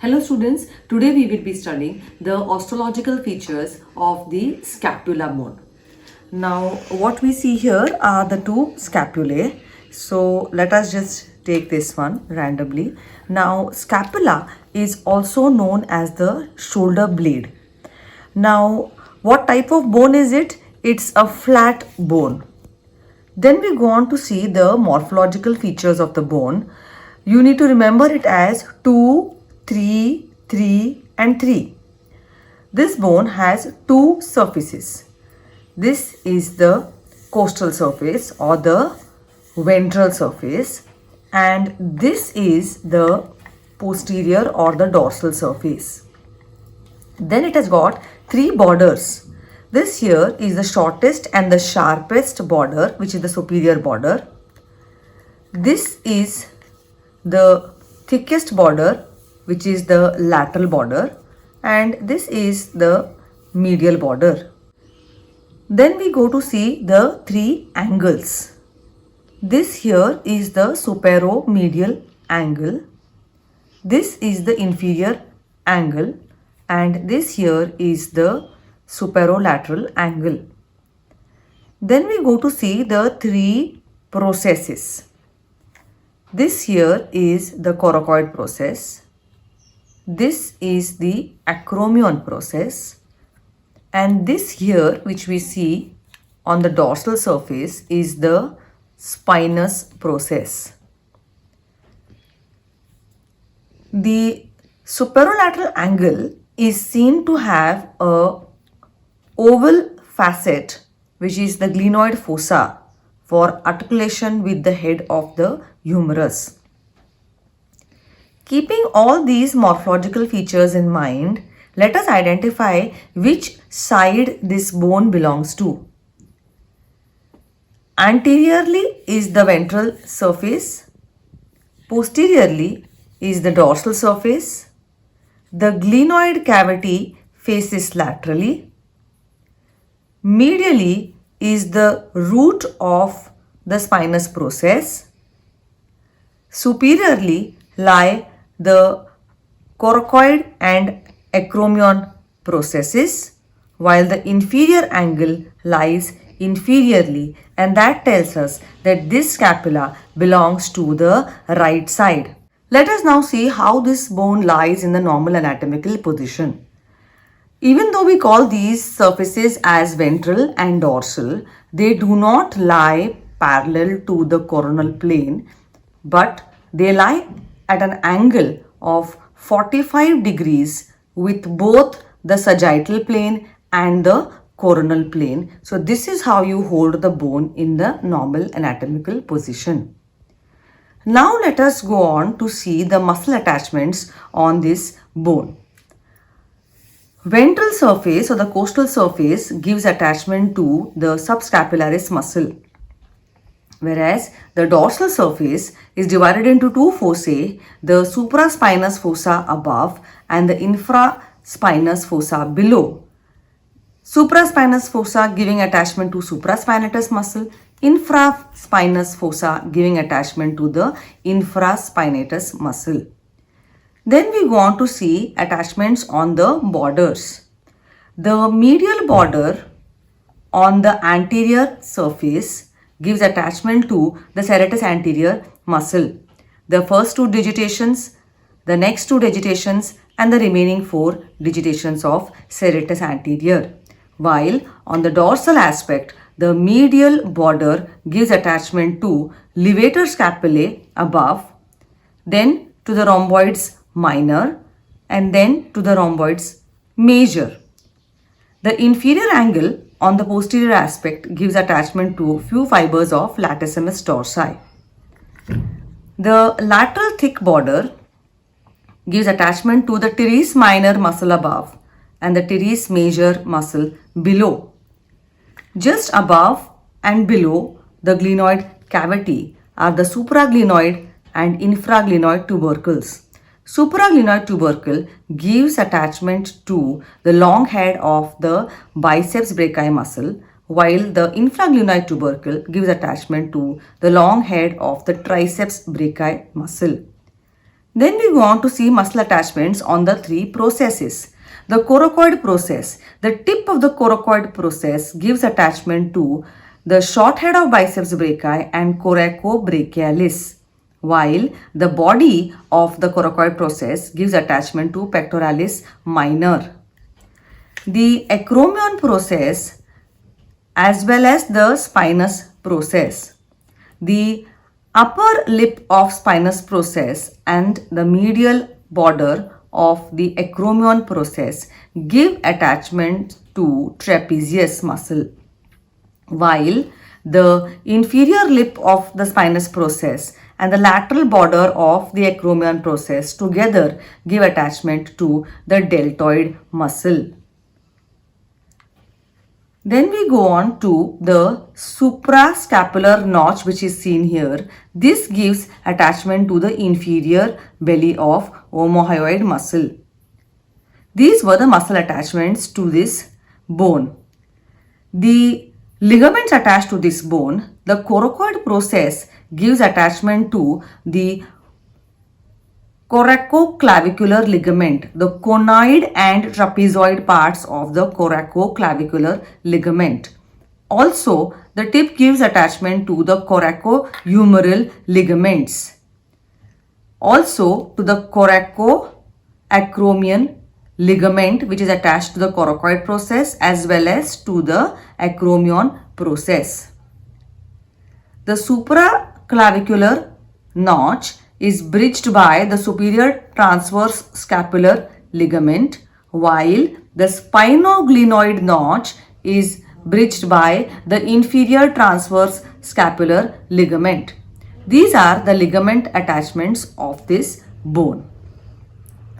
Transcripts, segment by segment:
Hello students, today we will be studying the osteological features of the scapula bone. Now what we see here are the two scapulae. So let us just take this one randomly. Now scapula is also known as the shoulder blade. Now what type of bone is it? It's a flat bone. Then we go on to see the morphological features of the bone. You need to remember it as 2, 3, 3 and 3. This bone has two surfaces. This is the costal surface or the ventral surface, and this is the posterior or the dorsal surface. Then it has got three borders. This here is the shortest and the sharpest border, which is the superior border. This is the thickest border, which is the lateral border, and this is the medial border. Then we go to see the three angles. This here is the superomedial angle. This is the inferior angle, and this here is the superolateral angle. Then we go to see the three processes. This here is the coracoid process. This is the acromion process. And this here, which we see on the dorsal surface, is the spinous process. The superolateral angle is seen to have a oval facet, which is the glenoid fossa, for articulation with the head of the humerus. Keeping all these morphological features in mind, let us identify which side this bone belongs to. Anteriorly is the ventral surface, posteriorly is the dorsal surface, the glenoid cavity faces laterally, medially is the root of the spinous process, superiorly lie the coracoid and acromion processes, while the inferior angle lies inferiorly, and that tells us that this scapula belongs to the right side. Let us now see how this bone lies in the normal anatomical position. Even though we call these surfaces as ventral and dorsal, they do not lie parallel to the coronal plane, but they lie at an angle of 45 degrees with both the sagittal plane and the coronal plane. So this is how you hold the bone in the normal anatomical position. Now let us go on to see the muscle attachments on this bone. Ventral surface or the costal surface gives attachment to the subscapularis muscle, whereas the dorsal surface is divided into two fossae, the supraspinous fossa above and the infraspinous fossa below. Supraspinous fossa giving attachment to supraspinatus muscle, infraspinous fossa giving attachment to the infraspinatus muscle. Then we go on to see attachments on the borders. The medial border on the anterior surface gives attachment to the serratus anterior muscle. The first two digitations, the next two digitations and the remaining four digitations of serratus anterior. While on the dorsal aspect, the medial border gives attachment to levator scapulae above, then to the rhomboids minor and then to the rhomboids major. The inferior angle on the posterior aspect gives attachment to few fibers of latissimus dorsi. The lateral thick border gives attachment to the teres minor muscle above and the teres major muscle below. Just above and below the glenoid cavity are the supraglenoid and infraglenoid tubercles. Supraglenoid tubercle gives attachment to the long head of the biceps brachii muscle, while the infraglenoid tubercle gives attachment to the long head of the triceps brachii muscle. Then we go on to see muscle attachments on the three processes. The coracoid process. The tip of the coracoid process gives attachment to the short head of biceps brachii and coracobrachialis, while the body of the coracoid process gives attachment to pectoralis minor. The acromion process as well as the spinous process. The upper lip of spinous process and the medial border of the acromion process give attachment to trapezius muscle, while the inferior lip of the spinous process and the lateral border of the acromion process together give attachment to the deltoid muscle. Then we go on to the suprascapular notch, which is seen here. This gives attachment to the inferior belly of omohyoid muscle. These were the muscle attachments to this bone. The ligaments attached to this bone, the coracoid process gives attachment to the coracoclavicular ligament, the conoid and trapezoid parts of the coracoclavicular ligament. Also, the tip gives attachment to the coracohumeral ligaments. Also, to the coracoacromion ligament, which is attached to the coracoid process, as well as to the acromion process. The supraclavicular notch is bridged by the superior transverse scapular ligament, while the spinoglenoid notch is bridged by the inferior transverse scapular ligament. These are the ligament attachments of this bone.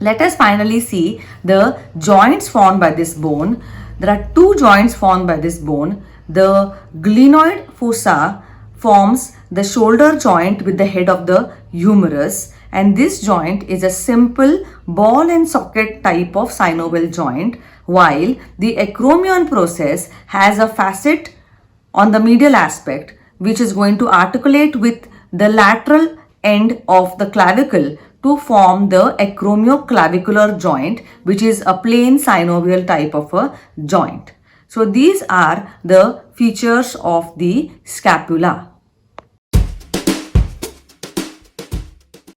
Let us finally see the joints formed by this bone. There are two joints formed by this bone. The glenoid fossa forms the shoulder joint with the head of the humerus, and this joint is a simple ball and socket type of synovial joint, while the acromion process has a facet on the medial aspect which is going to articulate with the lateral end of the clavicle to form the acromioclavicular joint, which is a plain synovial type of a joint. So these are the features of the scapula.